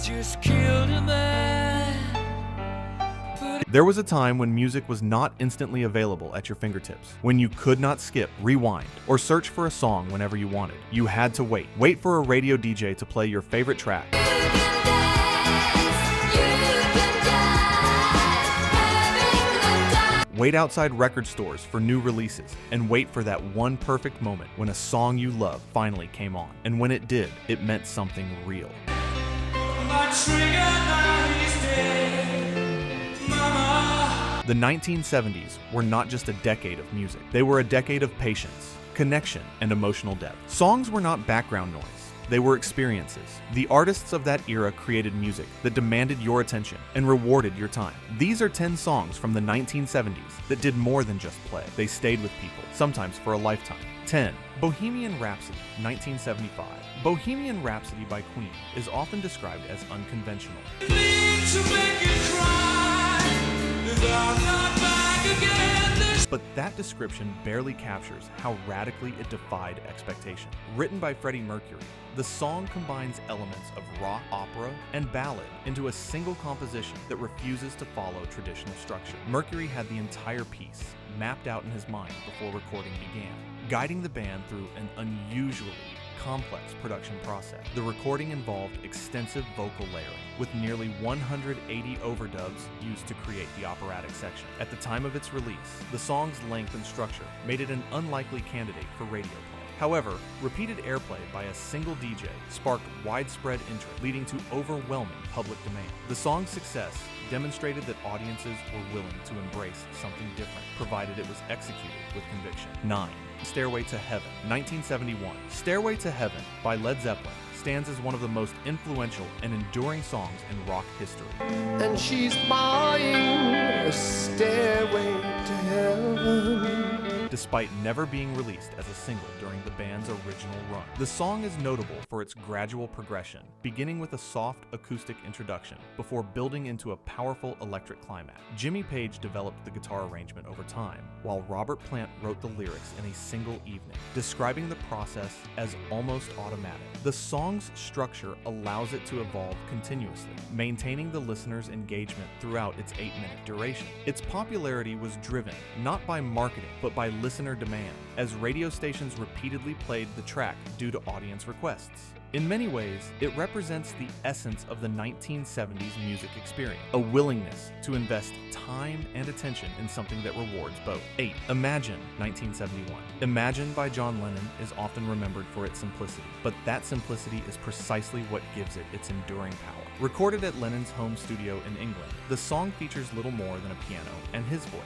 just killed a man. There was a time when music was not instantly available at your fingertips, when you could not skip, rewind, or search for a song whenever you wanted. You had to wait. Wait for a radio DJ to play your favorite track. Wait outside record stores for new releases, and wait for that one perfect moment when a song you love finally came on. And when it did, it meant something real. The 1970s were not just a decade of music. They were a decade of patience, connection, and emotional depth. Songs were not background noise. They were experiences. The artists of that era created music that demanded your attention and rewarded your time. These are 10 songs from the 1970s that did more than just play. They stayed with people, sometimes for a lifetime. 10. Bohemian Rhapsody, 1975. Bohemian Rhapsody by Queen is often described as unconventional. But that description barely captures how radically it defied expectation. Written by Freddie Mercury, the song combines elements of rock, opera, and ballad into a single composition that refuses to follow traditional structure. Mercury had the entire piece mapped out in his mind before recording began, guiding the band through an unusually complex production process. The recording involved extensive vocal layering, with nearly 180 overdubs used to create the operatic section. At the time of its release, the song's length and structure made it an unlikely candidate for radio play. However, repeated airplay by a single DJ sparked widespread interest, leading to overwhelming public demand. The song's success demonstrated that audiences were willing to embrace something different, provided it was executed with conviction. 9. Stairway to Heaven, 1971. Stairway to Heaven by Led Zeppelin stands as one of the most influential and enduring songs in rock history. And she's buying a stairway to heaven. Despite never being released as a single during the band's original run, the song is notable for its gradual progression, beginning with a soft acoustic introduction before building into a powerful electric climax. Jimmy Page developed the guitar arrangement over time, while Robert Plant wrote the lyrics in a single evening, describing the process as almost automatic. The song's structure allows it to evolve continuously, maintaining the listener's engagement throughout its 8-minute duration. Its popularity was driven not by marketing, but by listener demand, as radio stations repeatedly played the track due to audience requests. In many ways, it represents the essence of the 1970s music experience, a willingness to invest time and attention in something that rewards both. 8. Imagine, 1971. Imagine by John Lennon is often remembered for its simplicity, but that simplicity is precisely what gives it its enduring power. Recorded at Lennon's home studio in England, the song features little more than a piano and his voice.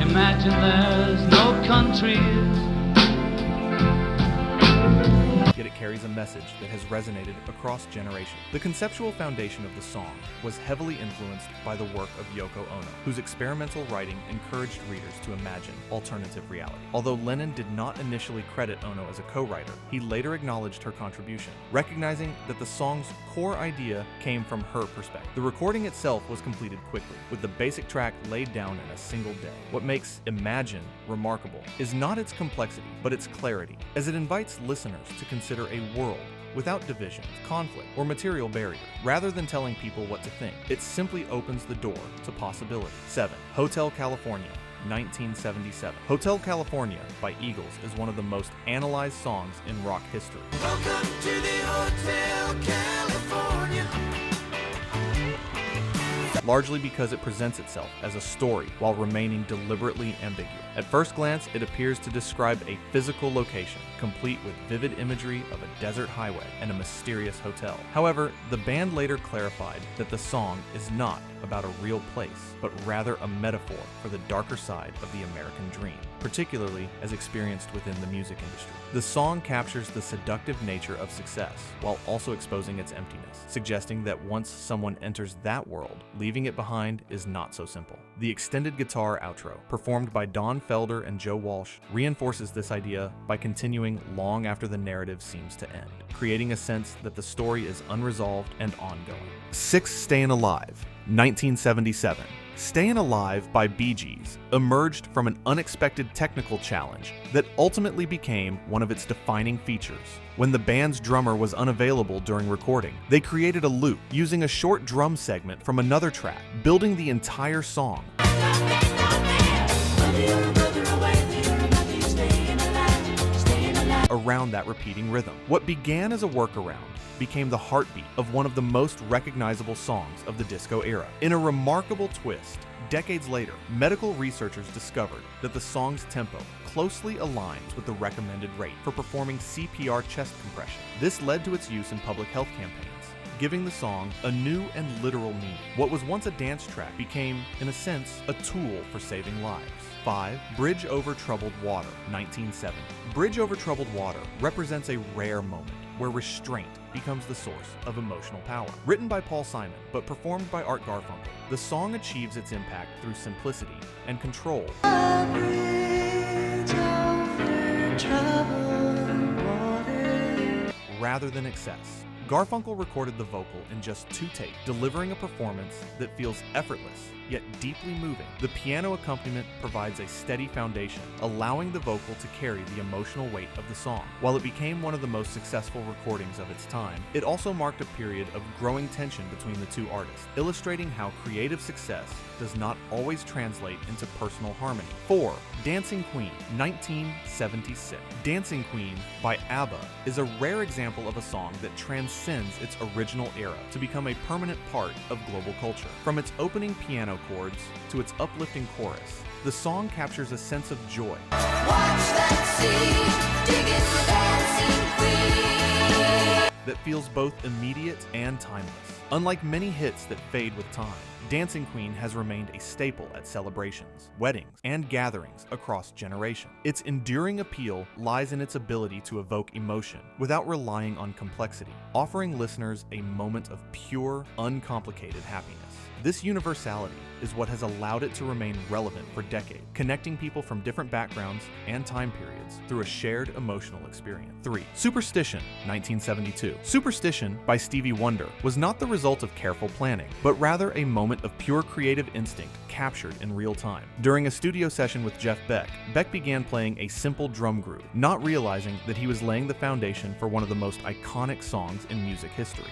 Imagine there's no countries. Yet it carries a message that has resonated across generations. The conceptual foundation of the song was heavily influenced by the work of Yoko Ono, whose experimental writing encouraged readers to imagine alternative reality. Although Lennon did not initially credit Ono as a co-writer, he later acknowledged her contribution, recognizing that the song's core idea came from her perspective. The recording itself was completed quickly, with the basic track laid down in a single day. What makes Imagine remarkable is not its complexity, but its clarity, as it invites listeners to consider a world without divisions, conflict, or material barriers. Rather than telling people what to think, it simply opens the door to possibility. 7. Hotel California, 1977. Hotel California by Eagles is one of the most analyzed songs in rock history. Welcome to the Hotel California. Largely because it presents itself as a story while remaining deliberately ambiguous. At first glance, it appears to describe a physical location, complete with vivid imagery of a desert highway and a mysterious hotel. However, the band later clarified that the song is not about a real place, but rather a metaphor for the darker side of the American dream, particularly as experienced within the music industry. The song captures the seductive nature of success, while also exposing its emptiness, suggesting that once someone enters that world, leaving it behind is not so simple. The extended guitar outro, performed by Don Felder and Joe Walsh, reinforces this idea by continuing long after the narrative seems to end, creating a sense that the story is unresolved and ongoing. 6. Stayin' Alive, 1977. Stayin' Alive by Bee Gees emerged from an unexpected technical challenge that ultimately became one of its defining features. When the band's drummer was unavailable during recording, they created a loop using a short drum segment from another track, building the entire song around that repeating rhythm. What began as a workaround became the heartbeat of one of the most recognizable songs of the disco era. In a remarkable twist, decades later, medical researchers discovered that the song's tempo closely aligns with the recommended rate for performing CPR chest compression. This led to its use in public health campaigns, giving the song a new and literal meaning. What was once a dance track became, in a sense, a tool for saving lives. 5. Bridge Over Troubled Water, 1970. Bridge Over Troubled Water represents a rare moment where restraint becomes the source of emotional power. Written by Paul Simon, but performed by Art Garfunkel, the song achieves its impact through simplicity and control, rather than excess. Garfunkel recorded the vocal in just 2 takes, delivering a performance that feels effortless, yet deeply moving. The piano accompaniment provides a steady foundation, allowing the vocal to carry the emotional weight of the song. While it became one of the most successful recordings of its time, it also marked a period of growing tension between the two artists, illustrating how creative success does not always translate into personal harmony. 4. Dancing Queen, 1976. Dancing Queen by ABBA is a rare example of a song that transcends its original era to become a permanent part of global culture. From its opening piano chords to its uplifting chorus, the song captures a sense of joy. Watch that scene, digging for Dancing Queen. That feels both immediate and timeless. Unlike many hits that fade with time, Dancing Queen has remained a staple at celebrations, weddings, and gatherings across generations. Its enduring appeal lies in its ability to evoke emotion without relying on complexity, offering listeners a moment of pure, uncomplicated happiness. This universality is what has allowed it to remain relevant for decades, connecting people from different backgrounds and time periods through a shared emotional experience. 3. Superstition, 1972. Superstition by Stevie Wonder was not the result of careful planning, but rather a moment of pure creative instinct captured in real time. During a studio session with Jeff Beck, Beck began playing a simple drum groove, not realizing that he was laying the foundation for one of the most iconic songs in music history.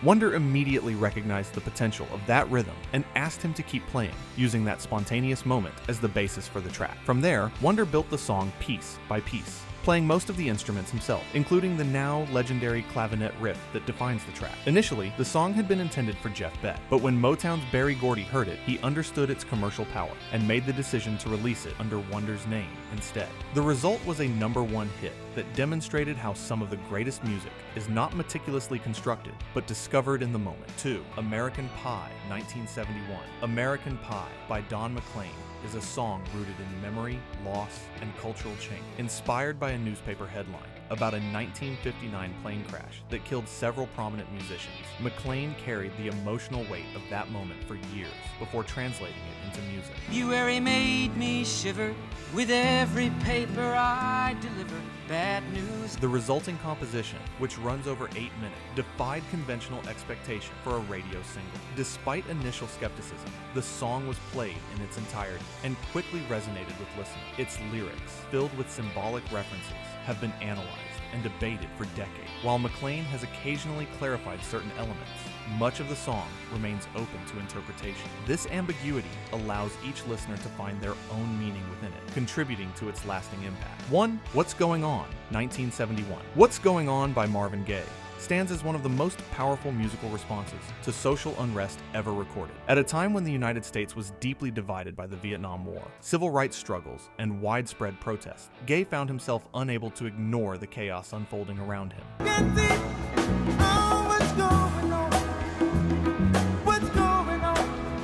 Wonder immediately recognized the potential of that rhythm and asked him to keep playing, using that spontaneous moment as the basis for the track. From there, Wonder built the song piece by piece, playing most of the instruments himself, including the now legendary clavinet riff that defines the track. Initially, the song had been intended for Jeff Beck, but when Motown's Berry Gordy heard it, he understood its commercial power and made the decision to release it under Wonder's name instead. The result was a #1 hit that demonstrated how some of the greatest music is not meticulously constructed, but discovered in the moment. 2. American Pie, 1971. American Pie by Don McLean is a song rooted in memory, loss, and cultural change. Inspired by a newspaper headline about a 1959 plane crash that killed several prominent musicians, McLean carried the emotional weight of that moment for years before translating it into music. February made me shiver with every paper I delivered. Bad news. The resulting composition, which runs over 8 minutes, defied conventional expectation for a radio single. Despite initial skepticism, the song was played in its entirety and quickly resonated with listeners. Its lyrics, filled with symbolic references, have been analyzed and debated for decades. While McLean has occasionally clarified certain elements, much of the song remains open to interpretation. This ambiguity allows each listener to find their own meaning within it, contributing to its lasting impact. 1. What's Going On, 1971. What's Going On by Marvin Gaye stands as one of the most powerful musical responses to social unrest ever recorded. At a time when the United States was deeply divided by the Vietnam War, civil rights struggles, and widespread protests, Gaye found himself unable to ignore the chaos unfolding around him.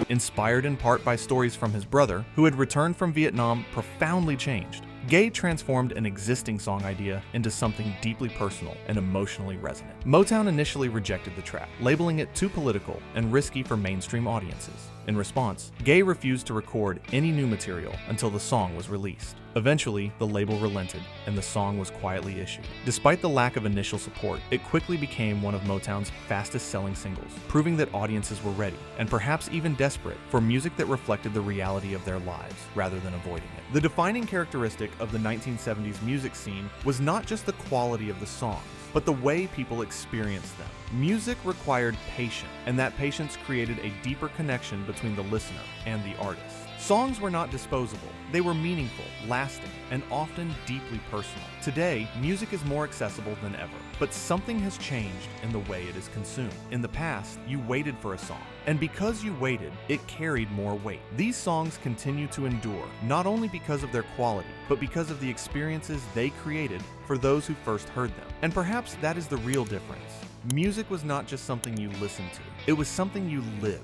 Inspired in part by stories from his brother, who had returned from Vietnam profoundly changed, Gaye transformed an existing song idea into something deeply personal and emotionally resonant. Motown initially rejected the track, labeling it too political and risky for mainstream audiences. In response, Gaye refused to record any new material until the song was released. Eventually, the label relented, and the song was quietly issued. Despite the lack of initial support, it quickly became one of Motown's fastest-selling singles, proving that audiences were ready, and perhaps even desperate, for music that reflected the reality of their lives, rather than avoiding it. The defining characteristic of the 1970s music scene was not just the quality of the songs, but the way people experienced them. Music required patience, and that patience created a deeper connection between the listener and the artist. Songs were not disposable. They were meaningful, lasting, and often deeply personal. Today, music is more accessible than ever, but something has changed in the way it is consumed. In the past, you waited for a song, and because you waited, it carried more weight. These songs continue to endure, not only because of their quality, but because of the experiences they created for those who first heard them. And perhaps that is the real difference. Music was not just something you listened to, it was something you lived.